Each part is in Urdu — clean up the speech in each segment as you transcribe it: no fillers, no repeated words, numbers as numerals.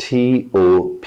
TOPIC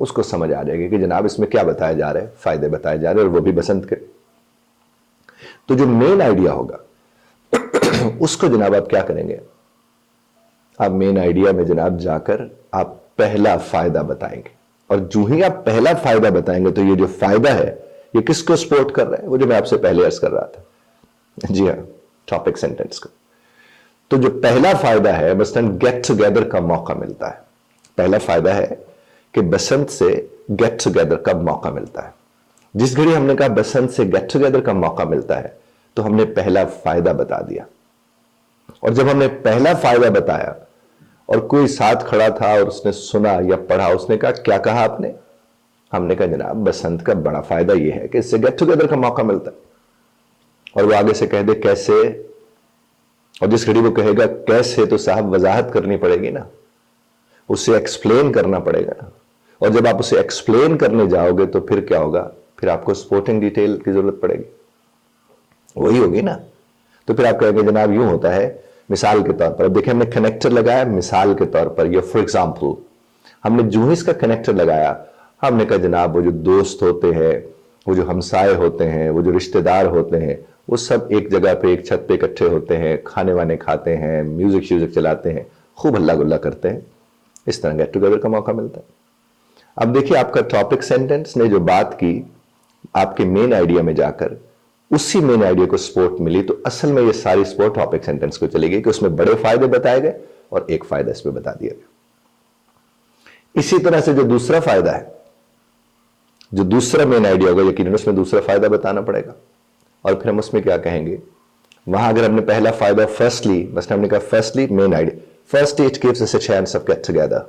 اس کو سمجھ آ جائے گی کہ جناب اس میں کیا بتایا جا رہا ہے, فائدے بتائے جا رہے ہیں, اور وہ بھی بسنت کے. تو جو مین آئیڈیا ہوگا اس کو جناب آپ کیا کریں گے, آپ مین آئیڈیا میں جناب جا کر آپ پہلا فائدہ بتائیں گے, اور جو ہی آپ پہلا فائدہ بتائیں گے تو یہ جو فائدہ ہے یہ کس کو سپورٹ کر رہا ہے, وہ جو میں آپ سے پہلے عرض کر رہا تھا, جی ہاں, ٹاپک سینٹینس کو. تو جو پہلا فائدہ ہے مثلاً گیٹ ٹوگیدر کا موقع ملتا ہے. پہلا فائدہ ہے کہ بسنت سے گیٹ ٹوگیدر کا موقع ملتا ہے. جس گھڑی ہم نے کہا بسنت سے گیٹ ٹوگیدر کا موقع ملتا ہے تو ہم نے پہلا فائدہ بتا دیا. اور جب ہم نے پہلا فائدہ بتایا اور کوئی ساتھ کھڑا تھا اور اس نے سنا یا پڑھا, اس نے کہا کیا کہا آپ نے, ہم نے کہا جناب بسنت کا بڑا فائدہ یہ ہے کہ اس سے گیٹ ٹوگیدر کا موقع ملتا ہے. اور وہ آگے سے کہہ دے کیسے, اور جس گھڑی وہ کہے گا کیسے تو صاحب وضاحت کرنی پڑے گی نا, اسے ایکسپلین کرنا پڑے گا نا. اور جب آپ اسے ایکسپلین کرنے جاؤ گے تو پھر کیا ہوگا, پھر آپ کو سپورٹنگ ڈیٹیل کی ضرورت پڑے گی, وہی ہوگی نا. تو پھر آپ کہیں گے جناب یوں ہوتا ہے, مثال کے طور پر اب دیکھیں ہم نے کنیکٹر لگایا مثال کے طور پر, یا فار ایگزامپل ہم نے جو ہی اس کا کنیکٹر لگایا, ہم نے کہا جناب وہ جو دوست ہوتے ہیں, وہ جو ہمسائے ہوتے ہیں, وہ جو رشتہ دار ہوتے ہیں, وہ سب ایک جگہ پہ ایک چھت پہ اکٹھے ہوتے ہیں, کھانے وانے کھاتے ہیں, میوزک شیوزک چلاتے ہیں, خوب ہلا گلا کرتے ہیں. اس طرح گیٹ ٹوگیدر کا موقع ملتا ہے. اب دیکھیے آپ کا ٹاپک سینٹینس نے جو بات کی آپ کے مین آئیڈیا میں جا کر اسی مین آئیڈیا کو سپورٹ ملی, تو اصل میں یہ ساری سپورٹ ٹاپک سینٹینس کو چلے گی کہ اس میں بڑے فائدے بتائے گئے اور ایک فائدہ اس پہ بتا دیا گیا. اسی طرح سے جو دوسرا فائدہ ہے, جو دوسرا مین آئیڈیا ہوگا, یقیناً اس میں دوسرا فائدہ بتانا پڑے گا. اور پھر ہم اس میں کیا کہیں گے, وہاں اگر ہم نے پہلا فائدہ فرسٹلی, مثلا ہم نے کہا firstly main idea, firstly it gives us a chance of get together.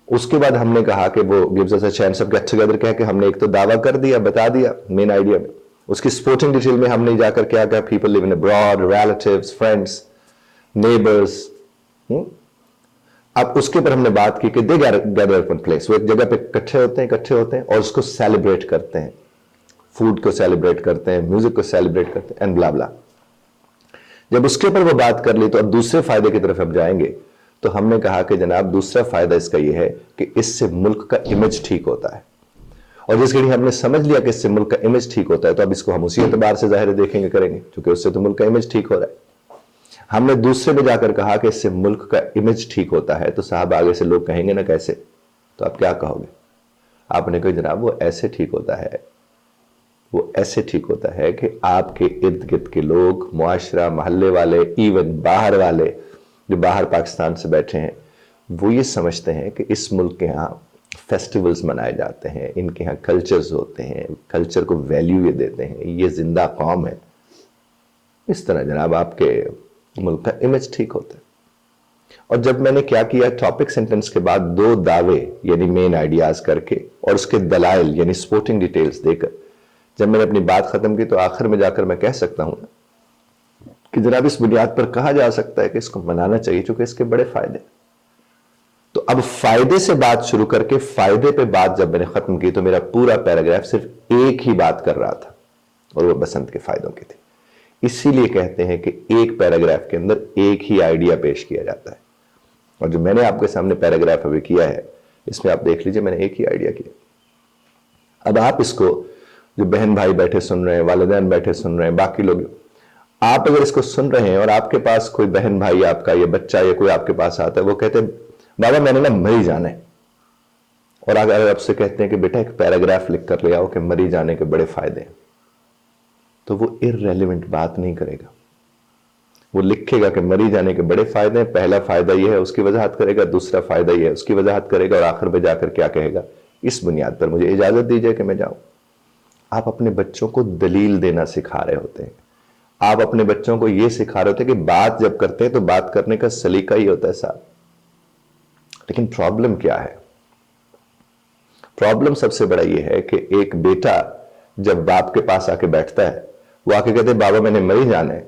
اس کے بعد ہم نے کہا کہ وہ gives us a chance of get together کہہ کے ہم نے ایک تو دعویٰ کر دیا, بتا دیا مین آئیڈیا میں. اس کی سپورٹنگ ڈیٹیل میں ہم نے جا کر کیا کہا, people live in abroad, relatives, friends, neighbors. اب اس کے پر ہم نے بات کی کہ they gather at one place, وہ ایک جگہ پہ اکٹھے ہوتے ہیں اور اس کو سیلیبریٹ کرتے ہیں, فوڈ کو سیلیبریٹ کرتے ہیں, میوزک کو سیلیبریٹ کرتے ہیں, اینڈ بلا بلا. جب اس کے اوپر وہ بات کر لی تو اب دوسرے فائدے کی طرف ہم جائیں گے. تو ہم نے کہا کہ جناب دوسرا فائدہ اس کا یہ ہے کہ اس سے ملک کا امیج ٹھیک ہوتا ہے. اور جس گھڑی ہم نے سمجھ لیا کہ اس سے ملک کا امیج ٹھیک ہوتا ہے تو اب اس کو ہم اسی اعتبار سے ظاہر دیکھیں گے, کریں گے, کیونکہ اس سے تو ملک کا امیج ٹھیک ہو رہا ہے. ہم نے دوسرے میں جا کر کہا کہ اس سے ملک کا امیج ٹھیک ہوتا ہے, تو صاحب آگے سے لوگ کہیں گے نا کیسے, تو آپ کیا کہو گے, آپ نے کہا جناب وہ ایسے ٹھیک ہوتا ہے, وہ ایسے ٹھیک ہوتا ہے کہ آپ کے ارد گرد کے لوگ, معاشرہ, محلے والے, ایون باہر والے جو باہر پاکستان سے بیٹھے ہیں, وہ یہ سمجھتے ہیں کہ اس ملک کے ہاں فیسٹیولز منائے جاتے ہیں, ان کے ہاں کلچرز ہوتے ہیں, کلچر کو ویلیو یہ دیتے ہیں, یہ زندہ قوم ہے. اس طرح جناب آپ کے ملک کا امیج ٹھیک ہوتا ہے. اور جب میں نے کیا کیا, ٹاپک سینٹنس کے بعد دو دعوے یعنی مین آئیڈیاز کر کے اور اس کے دلائل یعنی سپورٹنگ ڈیٹیلز دے کر جب میں نے اپنی بات ختم کی, تو آخر میں جا کر میں کہہ سکتا ہوں کہ جناب اس بنیاد پر کہا جا سکتا ہے کہ اس کو منانا چاہیے چونکہ اس کے بڑے فائدے. تو اب فائدے سے بات شروع کر کے فائدے پہ بات جب میں نے ختم کی تو میرا پورا پیراگراف صرف ایک ہی بات کر رہا تھا, اور وہ بسنت کے فائدوں کی تھی. اسی لیے کہتے ہیں کہ ایک پیراگراف کے اندر ایک ہی آئیڈیا پیش کیا جاتا ہے. اور جو میں نے آپ کے سامنے پیراگراف ابھی کیا ہے اس میں آپ دیکھ لیجئے میں نے ایک ہی آئیڈیا کیا. اب آپ اس کو, جو بہن بھائی بیٹھے سن رہے ہیں, والدین بیٹھے سن رہے ہیں, باقی لوگ, آپ اگر اس کو سن رہے ہیں اور آپ کے پاس کوئی بہن بھائی آپ کا یا بچہ یا کوئی آپ کے پاس آتا ہے, وہ کہتے ہیں بابا میں نے نا مری جانا ہے, اور اگر آپ سے کہتے ہیں کہ بیٹا ایک پیراگراف لکھ کر لے آؤ کہ مری جانے کے بڑے فائدے ہیں, تو وہ irrelevant بات نہیں کرے گا. وہ لکھے گا کہ مری جانے کے بڑے فائدے ہیں, پہلا فائدہ یہ ہے, اس کی وضاحت کرے گا, دوسرا فائدہ یہ ہے, اس کی وضاحت کرے گا, اور آخر میں جا کر کیا کہے گا, اس بنیاد پر مجھے اجازت دیجیے کہ میں جاؤں. آپ اپنے بچوں کو دلیل دینا سکھا رہے ہوتے ہیں, آپ اپنے بچوں کو یہ سکھا رہے ہوتے ہیں کہ بات جب کرتے ہیں تو بات کرنے کا سلیقہ ہی ہوتا ہے صاحب. لیکن پرابلم کیا ہے, پرابلم سب سے بڑا یہ ہے کہ ایک بیٹا جب باپ کے پاس آ کے بیٹھتا ہے, وہ آ کے کہتے ہیں بابا میں نے مری جانا ہے,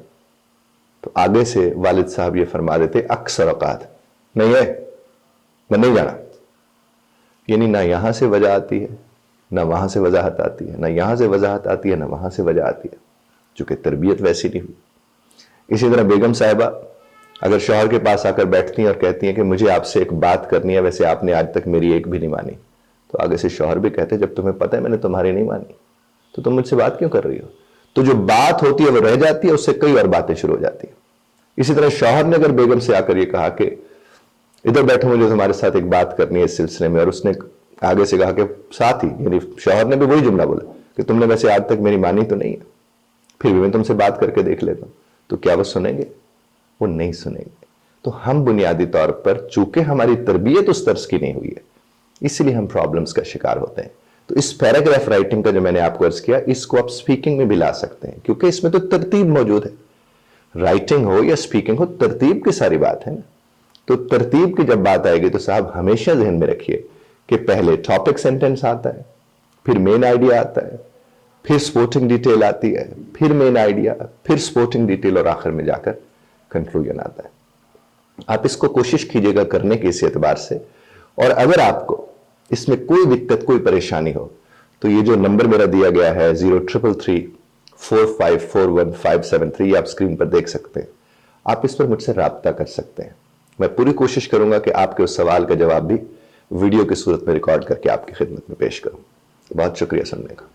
تو آگے سے والد صاحب یہ فرما دیتے اکثر اوقات نہیں ہے, میں نہیں جانا. یعنی نہ یہاں سے وجہ آتی ہے, نہ وہاں سے وضاحت آتی ہے, نہ یہاں سے وضاحت آتی ہے, نہ وہاں سے وجہ آتی ہے, چونکہ تربیت ویسی نہیں ہوئی. اسی طرح بیگم صاحبہ اگر شوہر کے پاس آ کر بیٹھتی ہیں اور کہتی ہیں کہ مجھے آپ سے ایک بات کرنی ہے, ویسے آپ نے آج تک میری ایک بھی نہیں مانی, تو آگے سے شوہر بھی کہتے جب تمہیں پتہ ہے میں نے تمہاری نہیں مانی تو تم مجھ سے بات کیوں کر رہی ہو. تو جو بات ہوتی ہے وہ رہ جاتی ہے, اس سے کئی اور باتیں شروع ہو جاتی ہیں. اسی طرح شوہر نے اگر بیگم سے آ کر یہ کہا کہ ادھر بیٹھو مجھے تمہارے ساتھ ایک بات کرنی ہے اس سلسلے میں, اور اس نے آگے سے کہا کہ ساتھ ہی یعنی شوہر نے بھی وہی جملہ بولا کہ تم نے ویسے آج تک میری مانی تو نہیں ہے, پھر بھی میں تم سے بات کر کے دیکھ لیتا ہوں, تو کیا وہ سنیں گے؟ وہ نہیں سنیں گے. تو ہم بنیادی طور پر چونکہ ہماری تربیت اس طرز کی نہیں ہوئی ہے اسی لیے ہم پرابلمز کا شکار ہوتے ہیں. تو اس پیراگراف رائٹنگ کا جو میں نے آپ کو عرض کیا اس کو آپ سپیکنگ میں بھی لا سکتے ہیں کیونکہ اس میں تو ترتیب موجود ہے. رائٹنگ ہو یا سپیکنگ ہو ترتیب کی ساری بات ہے نا. تو ترتیب کی جب بات آئے گی تو صاحب ہمیشہ ذہن میں رکھیے کہ پہلے ٹاپک سینٹنس آتا ہے, پھر مین آئیڈیا آتا ہے, پھر سپورٹنگ ڈیٹیل آتی ہے, پھر مین آئیڈیا, پھر سپورٹنگ ڈیٹیل, اور آخر میں جا کر کنکلوژن آتا ہے. آپ اس کو کوشش کیجئے گا کرنے کے اس اعتبار سے, اور اگر آپ کو اس میں کوئی دقت کوئی پریشانی ہو تو یہ جو نمبر میرا دیا گیا ہے 033345415573 یہ آپ اسکرین پر دیکھ سکتے ہیں, آپ اس پر مجھ سے رابطہ کر سکتے ہیں. میں پوری کوشش کروں گا کہ آپ کے اس سوال کا جواب بھی ویڈیو کی صورت میں ریکارڈ کر کے آپ کی خدمت میں پیش کروں. بہت شکریہ سننے کا.